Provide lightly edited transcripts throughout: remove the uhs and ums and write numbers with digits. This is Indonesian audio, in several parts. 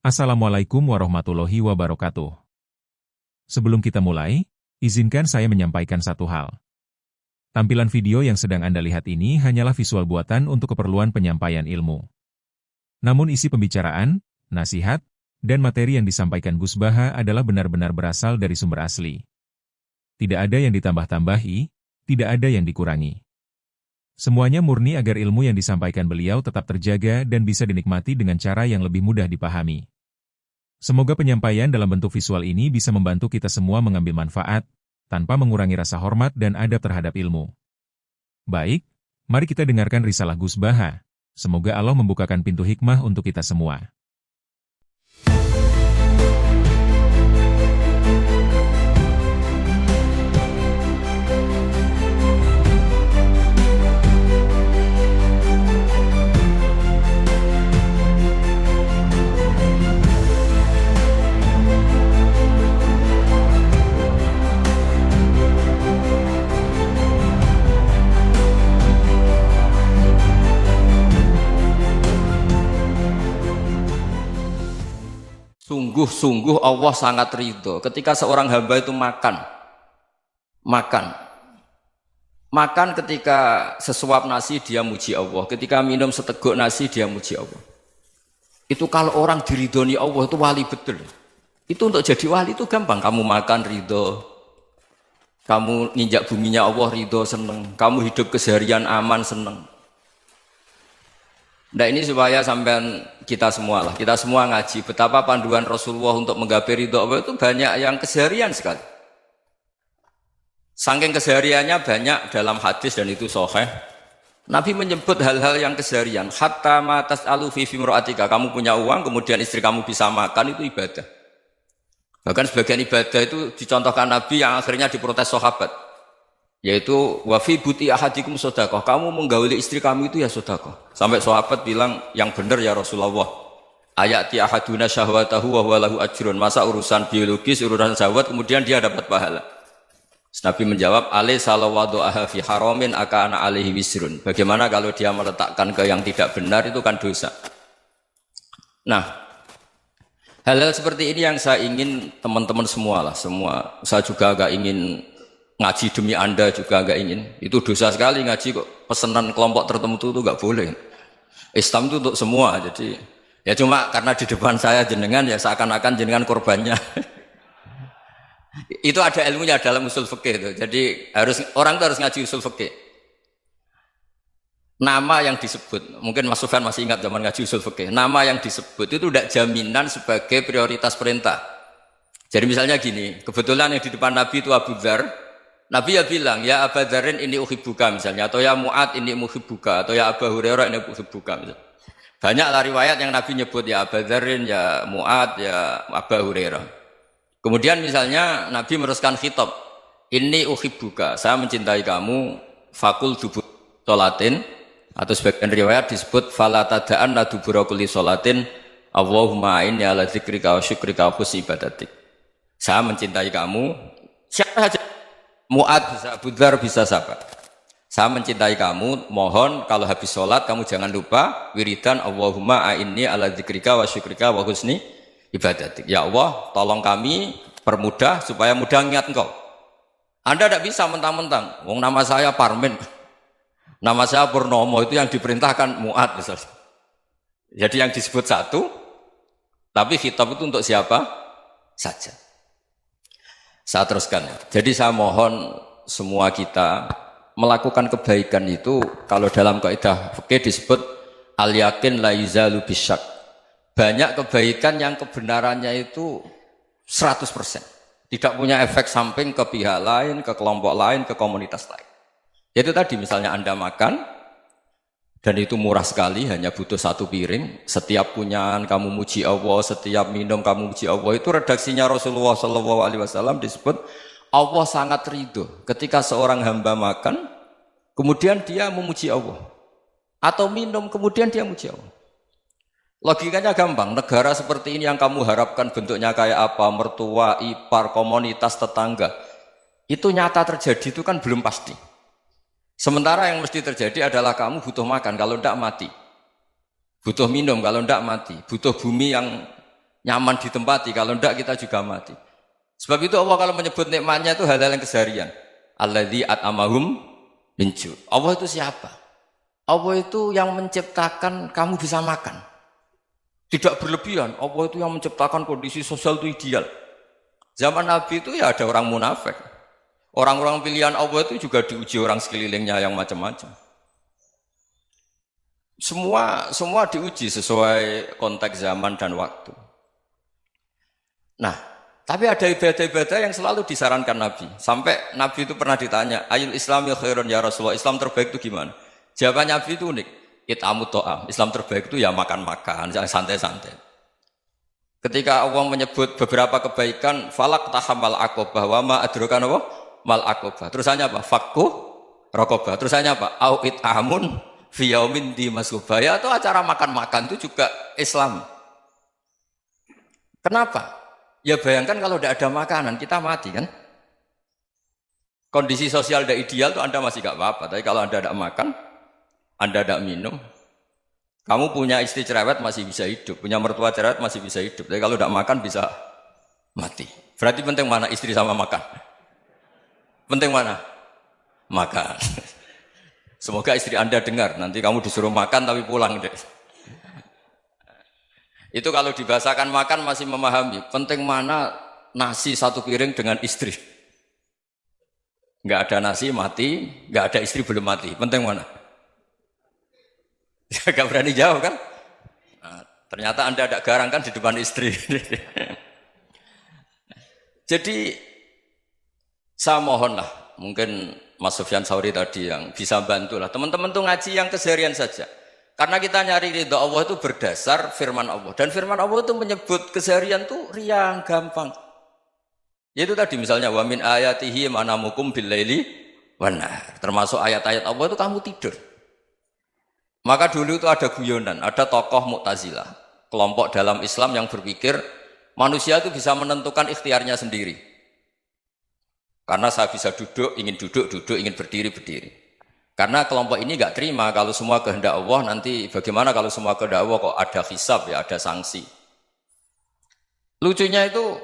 Assalamualaikum warahmatullahi wabarakatuh. Sebelum kita mulai, izinkan saya menyampaikan satu hal. Tampilan video yang sedang Anda lihat ini hanyalah visual buatan untuk keperluan penyampaian ilmu. Namun isi pembicaraan, nasihat, dan materi yang disampaikan Gus Baha adalah benar-benar berasal dari sumber asli. Tidak ada yang ditambah-tambahi, tidak ada yang dikurangi. Semuanya murni agar ilmu yang disampaikan beliau tetap terjaga dan bisa dinikmati dengan cara yang lebih mudah dipahami. Semoga penyampaian dalam bentuk visual ini bisa membantu kita semua mengambil manfaat, tanpa mengurangi rasa hormat dan adab terhadap ilmu. Baik, mari kita dengarkan risalah Gus Baha. Semoga Allah membukakan pintu hikmah untuk kita semua. Sungguh-sungguh Allah sangat ridho ketika seorang hamba itu makan ketika sesuap nasi dia muji Allah, ketika minum seteguk nasi dia muji Allah. Itu kalau orang diridhoni Allah itu wali betul. Itu untuk jadi wali itu gampang, kamu makan ridho, kamu ninjak buminya Allah ridho seneng, kamu hidup keseharian aman seneng. Nah ini supaya sampean kita semua ngaji betapa panduan Rasulullah untuk menggapai ridho Allah itu banyak yang keseharian sekali. Saking kesehariannya banyak dalam hadis dan itu sahih. Nabi menyebut hal-hal yang keseharian. Hatta ma tas'alu fi imra'atika, kamu punya uang kemudian istri kamu bisa makan itu ibadah. Bahkan sebagian ibadah itu dicontohkan Nabi yang akhirnya diprotes sahabat. Yaitu wafi buti ahadikum sodakoh, kamu menggauli istri kamu itu ya sodakoh. Sampai sahabat bilang yang benar ya Rasulullah. Ayati ahaduna syahwatahu wa huwa lahu ajrun. Masa urusan biologis, urusan syahwat kemudian dia dapat pahala. Nabi menjawab, alaih salawadu'aha fi haramin akana alaihi wisrun. Bagaimana kalau dia meletakkan ke yang tidak benar itu kan dosa. Nah, hal-hal seperti ini yang saya ingin teman-teman semua. Saya juga agak ingin ngaji demi Anda juga enggak ingin. Itu dosa sekali ngaji kok pesanan kelompok tertentu itu enggak boleh. Islam itu untuk semua. Jadi ya cuma karena di depan saya jenengan ya seakan-akan jenengan korbannya. Itu ada ilmunya dalam usul fikih itu. Jadi orang itu harus ngaji usul fikih. Nama yang disebut, mungkin Mas Sufyan masih ingat zaman ngaji usul fikih. Nama yang disebut itu tidak jaminan sebagai prioritas perintah. Jadi misalnya gini, kebetulan yang di depan Nabi itu Abu Dzar. Nabi ya bilang, ya Aba Dzarin ini uhibbuka misalnya, atau ya Mu'ad ini muhibbuka, atau ya Aba Hurairah ini uhibbuka misalnya. Banyaklah riwayat yang Nabi nyebut ya Aba Dzarin, ya Mu'ad, ya Aba Hurairah. Kemudian misalnya Nabi meneruskan khitab, ini uhibbuka, saya mencintai kamu, fakul dubur sholatin, atau sebagian riwayat disebut fala tada'an la dubura kulli sholatin, Allahumma inni ala dzikrika wa syukrika wa husni ibadatik. Saya mencintai kamu, siapa saja. Mu'ad bisa, Abu Dzar bisa sahabat. Saya mencintai kamu, mohon kalau habis sholat kamu jangan lupa wiridan Allahumma a'inni ala dzikrika wa syukrika wa husni ibadatik. Ya Allah, tolong kami permudah supaya mudah ingat engkau. Anda tidak bisa mentang-mentang, wong nama saya Parmin, nama saya Purnomo, itu yang diperintahkan Mu'ad misalnya. Jadi yang disebut satu, tapi khitab itu untuk siapa saja. Saya teruskan. Jadi saya mohon semua kita melakukan kebaikan itu kalau dalam kaidah fikih disebut al yakin la yuzalu bisyak. Banyak kebaikan yang kebenarannya itu 100%. Tidak punya efek samping ke pihak lain, ke kelompok lain, ke komunitas lain. Yaitu tadi misalnya Anda makan dan itu murah sekali, hanya butuh satu piring. Setiap punyaan kamu muji Allah, setiap minum kamu muji Allah. Itu redaksinya Rasulullah SAW disebut Allah sangat ridho ketika seorang hamba makan, kemudian dia memuji Allah. Atau minum, kemudian dia muji Allah. Logikanya gampang, negara seperti ini yang kamu harapkan bentuknya kayak apa, mertua, ipar, komunitas, tetangga. Itu nyata terjadi itu kan belum pasti. Sementara yang mesti terjadi adalah kamu butuh makan, kalau tidak mati. Butuh minum, kalau tidak mati. Butuh bumi yang nyaman ditempati, kalau tidak kita juga mati. Sebab itu Allah kalau menyebut nikmatnya itu hal-hal yang keseharian. Alladzi at'amahum min ju'. Allah itu siapa? Allah itu yang menciptakan kamu bisa makan. Tidak berlebihan. Allah itu yang menciptakan kondisi sosial itu ideal. Zaman Nabi itu ya ada orang munafik. Orang-orang pilihan Allah itu juga diuji orang sekelilingnya yang macam-macam. Semua diuji sesuai konteks zaman dan waktu. Nah, tapi ada ibadah-ibadah yang selalu disarankan Nabi. Sampai Nabi itu pernah ditanya, ayul islami khairun ya Rasulullah, Islam terbaik itu gimana? Jawaban Nabi itu unik. It'amut to'am. Islam terbaik itu ya makan-makan, jangan santai-santai. Ketika Allah menyebut beberapa kebaikan, falak tahamal akobah, wa ma adrokan apa? Mal akobah. Terusannya apa? Fakku rokobah. Terusannya apa? Au it'amun fiyaumin di masubaya. Itu acara makan-makan itu juga Islam. Kenapa? Ya bayangkan kalau tidak ada makanan, kita mati kan? Kondisi sosial tidak ideal itu Anda masih gak apa-apa. Tapi kalau Anda tidak makan, Anda tidak minum, kamu punya istri cerewet masih bisa hidup, punya mertua cerewet masih bisa hidup. Tapi kalau tidak makan bisa mati. Berarti penting mana istri sama makan? Penting mana? Makan. Semoga istri Anda dengar, nanti kamu disuruh makan tapi pulang deh. Itu kalau dibahasakan makan masih memahami. Penting mana nasi satu piring dengan istri. Nggak ada nasi mati, nggak ada istri belum mati. Penting mana? Gak berani jawab kan? Nah, ternyata Anda ada garang kan di depan istri. Jadi saya mohonlah, mungkin Mas Sufyan Sauri tadi yang bisa bantulah. Teman-teman tuh ngaji yang keseharian saja. Karena kita nyari ridha Allah itu berdasar firman Allah. Dan firman Allah itu menyebut keseharian tuh riang, gampang. Yaitu tadi misalnya wa min ayatihi manamukum billaili wan nahar. Termasuk ayat-ayat Allah itu kamu tidur. Maka dulu itu ada guyonan, ada tokoh Mu'tazilah, kelompok dalam Islam yang berpikir manusia itu bisa menentukan ikhtiarnya sendiri. Karena saya bisa duduk, ingin duduk, ingin berdiri, berdiri. Karena kelompok ini nggak terima kalau semua kehendak Allah, nanti bagaimana kalau semua kehendak Allah kok ada hisab ya, ada sanksi. Lucunya itu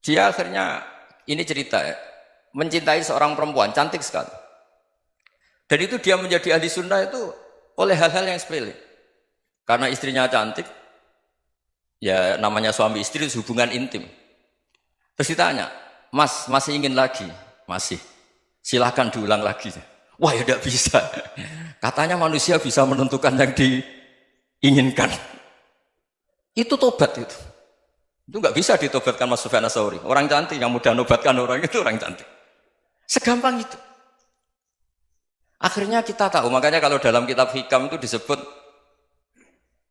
dia akhirnya, ini cerita ya, mencintai seorang perempuan, cantik sekali. Dan itu dia menjadi ahli sunnah itu oleh hal-hal yang sepele. Karena istrinya cantik, ya namanya suami istri itu hubungan intim. Terus ditanya, Mas, masih ingin lagi? Masih. Silahkan diulang lagi. Wah ya tidak bisa. Katanya manusia bisa menentukan yang diinginkan. Itu tobat itu. Itu nggak bisa ditobatkan Mas Sufyan Ats-Tsauri. Orang cantik yang mudah nobatkan orang itu orang cantik. Segampang itu. Akhirnya kita tahu, makanya kalau dalam kitab Hikam itu disebut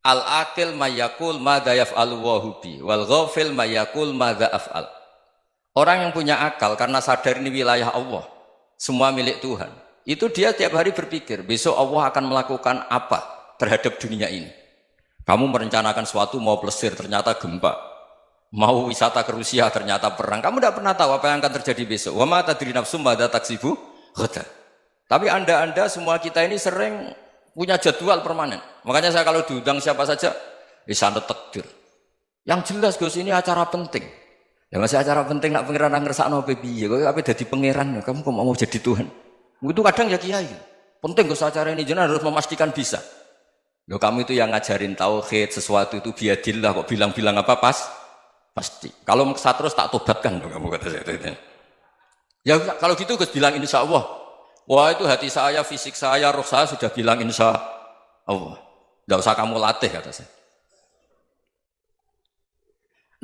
al-aqil mayyakul madza yaf'alu wa hubi wal ghafil mayyakul madza af'al. Orang yang punya akal karena sadar ini wilayah Allah, semua milik Tuhan. Itu dia tiap hari berpikir, besok Allah akan melakukan apa terhadap dunia ini. Kamu merencanakan suatu mau plesir, ternyata gempa. Mau wisata ke Rusia, ternyata perang. Kamu tidak pernah tahu apa yang akan terjadi besok. Wa ma tadri nafsum madza taksibu ghadan. Tapi anda semua kita ini sering punya jadwal permanen. Makanya saya kalau diundang siapa saja, bisa takdir. Yang jelas Gus ini acara penting. Ya masih acara penting nak pangeran ngersakno piye? Kowe ape dadi pangeran, kamu kok mau jadi Tuhan? Itu kadang ya kiai. Penting Gus acara ini jenengan harus memastikan bisa. Loh kamu itu yang ngajarin tauhid, sesuatu itu biadillah kok bilang-bilang apa pasti. Kalau maksa terus tak tobatkan loh kamu kata saya. Ya kalau gitu Gus bilang insya Allah. Wah itu hati saya, fisik saya, roh saya sudah bilang insya Allah. Tidak usah kamu latih kata saya.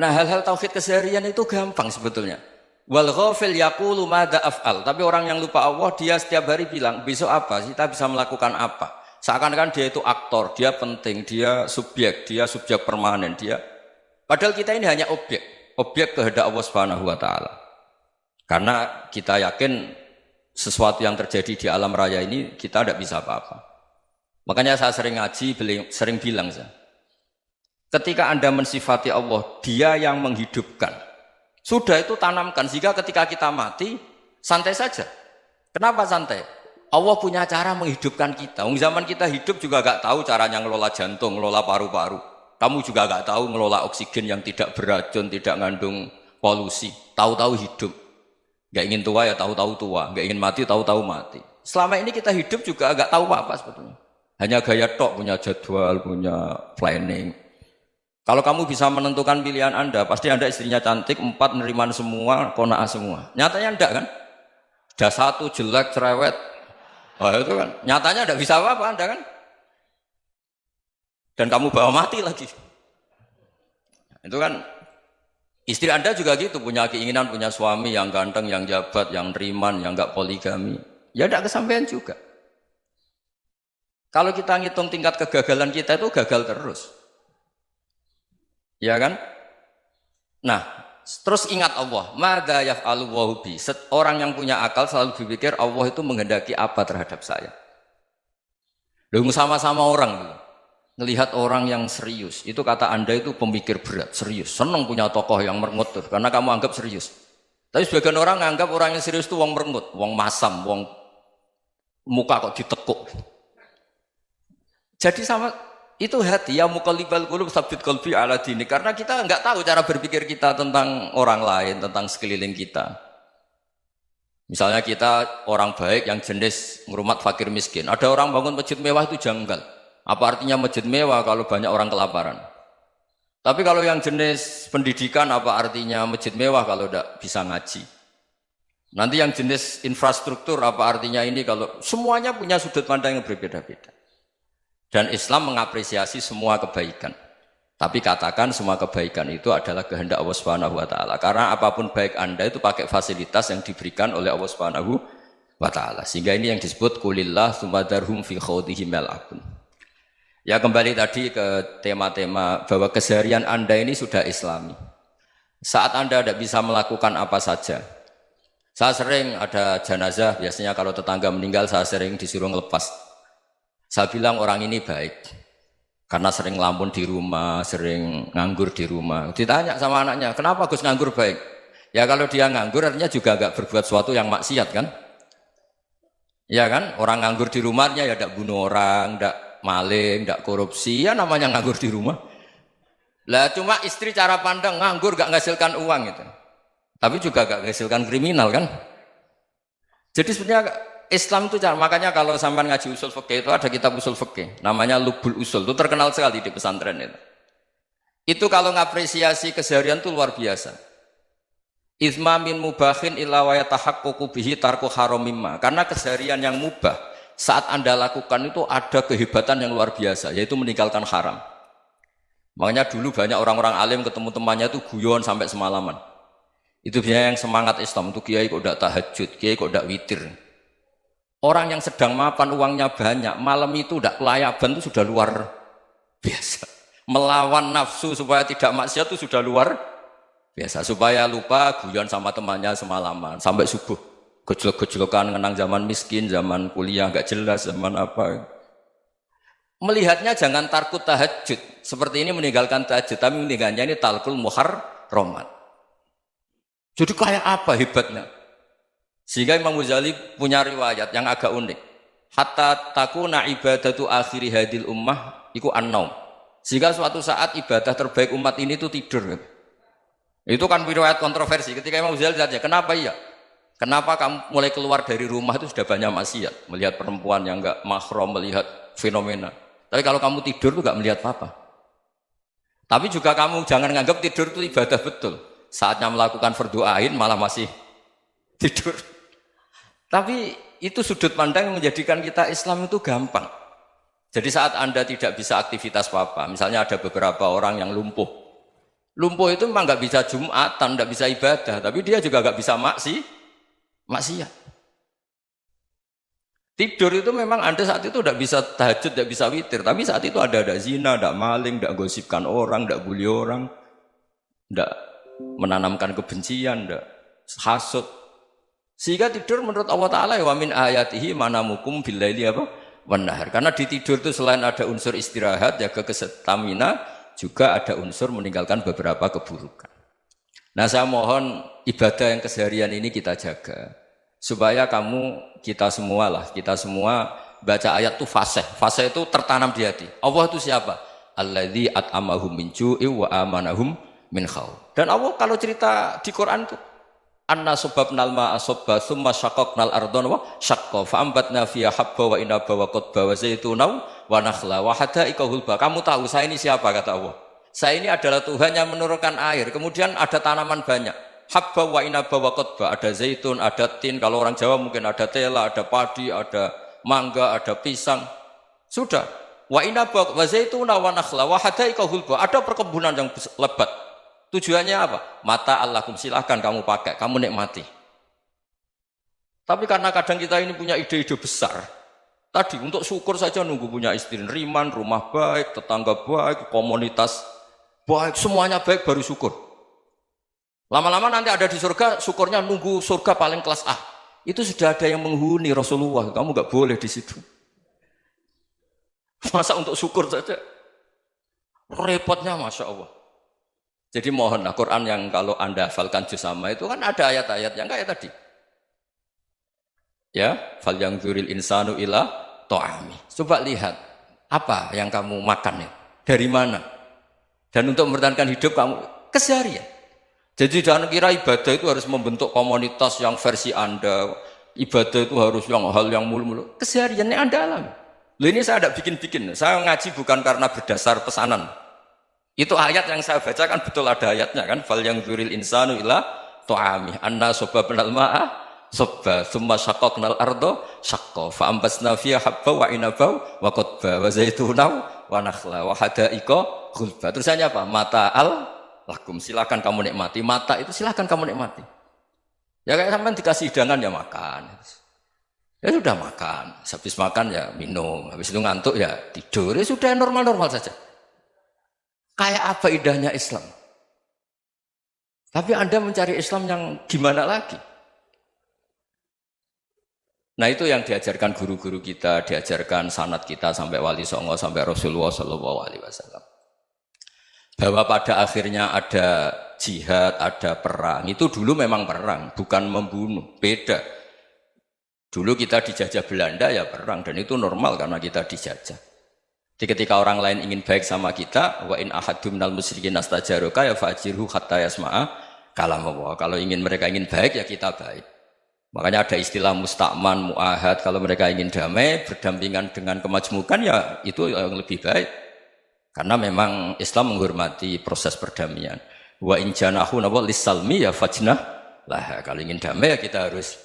Nah hal-hal tauhid keseharian itu gampang sebetulnya. Wal ghafil yaqulu madza af'al. Tapi orang yang lupa Allah dia setiap hari bilang besok apa? Kita bisa melakukan apa? Seakan-akan dia itu aktor, dia penting, dia subjek permanen, dia. Padahal kita ini hanya objek kehendak Allah Subhanahu wa taala. Karena kita yakin sesuatu yang terjadi di alam raya ini kita tidak bisa apa-apa. Makanya saya sering ngaji, sering bilang saya, ketika Anda mensifati Allah, Dia yang menghidupkan. Sudah itu tanamkan sehingga ketika kita mati santai saja. Kenapa santai? Allah punya cara menghidupkan kita. Zaman kita hidup juga gak tahu caranya ngelola jantung, ngelola paru-paru. Kamu juga nggak tahu ngelola oksigen yang tidak beracun, tidak ngandung polusi. Tahu-tahu hidup. Nggak ingin tua ya tahu-tahu tua. Nggak ingin mati tahu-tahu mati. Selama ini kita hidup juga nggak tahu apa sebetulnya. Hanya gaya tok, punya jadwal, punya planning. Kalau kamu bisa menentukan pilihan Anda, pasti Anda istrinya cantik, 4 neriman semua, qanaah semua. Nyatanya enggak kan? Ada 1 jelek, cerewet. Oh itu kan. Nyatanya enggak bisa apa-apa Anda kan? Dan kamu bawa mati lagi. Itu kan istri Anda juga gitu, punya keinginan punya suami yang ganteng, yang jabat, yang neriman, yang enggak poligami. Ya enggak kesampaian juga. Kalau kita ngitung tingkat kegagalan kita itu gagal terus. Ya kan? Nah, terus ingat Allah, madza yaf'alu wa bi. Orang yang punya akal selalu berpikir Allah itu menghendaki apa terhadap saya. Loh, sama-sama orang ngelihat orang yang serius, itu kata Anda itu pemikir berat, serius. Senang punya tokoh yang merengut tuh, karena kamu anggap serius. Tapi sebagian orang anggap orang yang serius itu wong merengut, wong masam, wong muka kok ditekuk. Jadi sama itu hati ya muqallibal qulub tsabbit qalbi ala dini, karena kita enggak tahu cara berpikir kita tentang orang lain, tentang sekeliling kita. Misalnya kita orang baik yang jenis ngrumat fakir miskin. Ada orang bangun masjid mewah itu janggal. Apa artinya masjid mewah kalau banyak orang kelaparan? Tapi kalau yang jenis pendidikan apa artinya masjid mewah kalau tidak bisa ngaji? Nanti yang jenis infrastruktur apa artinya ini kalau semuanya punya sudut pandang yang berbeda-beda. Dan Islam mengapresiasi semua kebaikan. Tapi katakan semua kebaikan itu adalah kehendak Allah Subhanahu wa taala. Karena apapun baik Anda itu pakai fasilitas yang diberikan oleh Allah Subhanahu wa taala. Sehingga ini yang disebut kulillah tsumma darhum fi khawdihim yal'abun. Ya kembali tadi ke tema-tema bahwa keseharian Anda ini sudah Islami. Saat Anda tidak bisa melakukan apa saja. Saya sering ada jenazah, biasanya kalau tetangga meninggal saya sering disuruh ngelepas. Saya bilang orang ini baik. Karena sering ngelamun di rumah, sering nganggur di rumah. Ditanya sama anaknya, kenapa Gus nganggur baik? Ya kalau dia nganggur artinya juga agak berbuat sesuatu yang maksiat kan? Ya kan? Orang nganggur di rumahnya ya tidak bunuh orang, tidak maling, tidak korupsi, ya namanya nganggur di rumah. Lah cuma istri cara pandang nganggur gak menghasilkan uang gitu. Tapi juga gak menghasilkan kriminal kan? Jadi sebenarnya Islam itu makanya kalau sampai ngaji usul fikih itu ada kitab usul fikih namanya Lubul Usul, itu terkenal sekali di pesantren itu. Itu kalau ngapresiasi keseharian itu luar biasa. Isma min mubahin illa wa yatahaqqaqu bihi tarku haramimma. Karena keseharian yang mubah saat Anda lakukan itu ada kehebatan yang luar biasa, yaitu meninggalkan haram. Makanya dulu banyak orang-orang alim ketemu temannya itu guyon sampai semalaman. Itu biasanya yang semangat Islam itu kiai kok tidak tahajud, kiai kok tidak witir. Orang yang sedang mapan uangnya banyak, malam itu tidak kelayaban itu sudah luar biasa. Melawan nafsu supaya tidak maksiat itu sudah luar biasa. Supaya lupa guyon sama temannya semalaman sampai subuh. Gejolak-gejolokan mengenang zaman miskin, zaman kuliah nggak jelas, zaman apa. Melihatnya jangan tarkut tahajud. Seperti ini meninggalkan tahajud, tapi meninggalnya ini talkul muharramat. Jadi kayak apa hebatnya? Sehingga Imam Ghazali punya riwayat yang agak unik. Hatta takuna ibadatu akhiri hadil ummah iku an-naum. Sehingga suatu saat ibadah terbaik umat ini itu tidur. Itu kan riwayat kontroversi. Ketika Imam Ghazali tanya, kenapa iya? Kenapa kamu mulai keluar dari rumah itu sudah banyak maksiat? Melihat perempuan yang enggak mahram, melihat fenomena. Tapi kalau kamu tidur itu enggak melihat apa-apa. Tapi juga kamu jangan menganggap tidur itu ibadah betul. Saatnya melakukan fardu ain malah masih tidur. Tapi itu sudut pandang yang menjadikan kita Islam itu gampang. Jadi saat Anda tidak bisa aktivitas apa-apa, misalnya ada beberapa orang yang lumpuh. Lumpuh itu memang nggak bisa Jumatan, nggak bisa ibadah, tapi dia juga nggak bisa maksiat. Tidur itu memang Anda saat itu tidak bisa tahajud, tidak bisa witir, tapi saat itu ada zina, ada maling, tidak gosipkan orang, tidak bully orang, tidak menanamkan kebencian, tidak hasud. Sehingga tidur menurut Allah Ta'ala wa min ayatihi manamukum billaili apa? Wan-nahar. Karena di tidur itu selain ada unsur istirahat, jaga stamina, juga ada unsur meninggalkan beberapa keburukan. Nah saya mohon ibadah yang keseharian ini kita jaga. Supaya kita semua baca ayat itu fasih. Fasih itu tertanam di hati. Allah itu siapa? alladzi at'amahum min ju'i wa amanahum min khauf. Dan Allah kalau cerita di Quran itu anna sababnal ma'a sabba tsumma syaqqaqnal ardha wa syaqqa fa ambatna fiha habba wa inaba wa qadba wa zaituna wa nakhla wa hada'iqa hulba. Kamu tahu saya ini siapa, kata Allah. Saya ini adalah Tuhan yang menurunkan air, kemudian ada tanaman banyak. Habba wa inaba wa qadba, ada zaitun, ada tin, kalau orang Jawa mungkin ada tela, ada padi, ada mangga, ada pisang. Sudah. Wa inaba wa zaituna wa nakhla wa hada'iqa hulba. Ada perkebunan yang lebat. Tujuannya apa? Mata Allahkum, silahkan kamu pakai, kamu nikmati. Tapi karena kadang kita ini punya ide-ide besar. Tadi untuk syukur saja nunggu punya istri riman, rumah baik, tetangga baik, komunitas baik, semuanya baik baru syukur. Lama-lama nanti ada di surga, syukurnya nunggu surga paling kelas A. Itu sudah ada yang menghuni Rasulullah, kamu nggak boleh di situ. Masa untuk syukur saja? Repotnya Masya Allah. Jadi mohonlah Quran yang kalau Anda hafalkan juz sama itu kan ada ayat-ayat yang kayak tadi. Ya, fal yanzuril insanu ila ta'ami. Coba lihat apa yang kamu makan ya? Dari mana? Dan untuk mempertahankan hidup kamu keseharian. Jadi jangan kira ibadah itu harus membentuk komunitas yang versi Anda. Ibadah itu harus yang hal yang mulu-mulu. Kesehariannya Anda alami. Loh, ini saya tidak bikin-bikin. Saya ngaji bukan karena berdasar pesanan. Itu ayat yang saya baca kan betul ada ayatnya kan. Fal yanzuril insanu ila ta'ami. Anna sababnal ma'a sabba tsumma syaqqaqnal arda syaqqa fa ambasna fiha habba wa inaba wa qadba wa zaituna wa nakhla wa hada'iqa ghulba. Terusannya apa? Mata'al lakum, silakan kamu nikmati. Mata itu silakan kamu nikmati. Ya kayak sampean dikasih hidangan ya makan. Ya sudah makan. Habis makan ya minum. Habis itu ngantuk ya tidur. Ya sudah normal-normal saja. Kayak apa indahnya Islam. Tapi Anda mencari Islam yang gimana lagi? Nah itu yang diajarkan guru-guru kita, diajarkan sanad kita sampai Wali Songo, sampai Rasulullah SAW. Bahwa pada akhirnya ada jihad, ada perang. Itu dulu memang perang, bukan membunuh. Beda. Dulu kita dijajah Belanda ya perang, dan itu normal karena kita dijajah. Jadi ketika orang lain ingin baik sama kita, wa in ahadum minal musyrikin astajaruka ya fajirhu hatta yasma'a kalam Allah. Kalau mereka ingin baik ya kita baik. Makanya ada istilah musta'man, mu'ahad. Kalau mereka ingin damai, berdampingan dengan kemajmukan ya itu yang lebih baik. Karena memang Islam menghormati proses perdamaian. Wa in janahu lis-salmi ya fajnah lah. Kalau ingin damai ya kita harus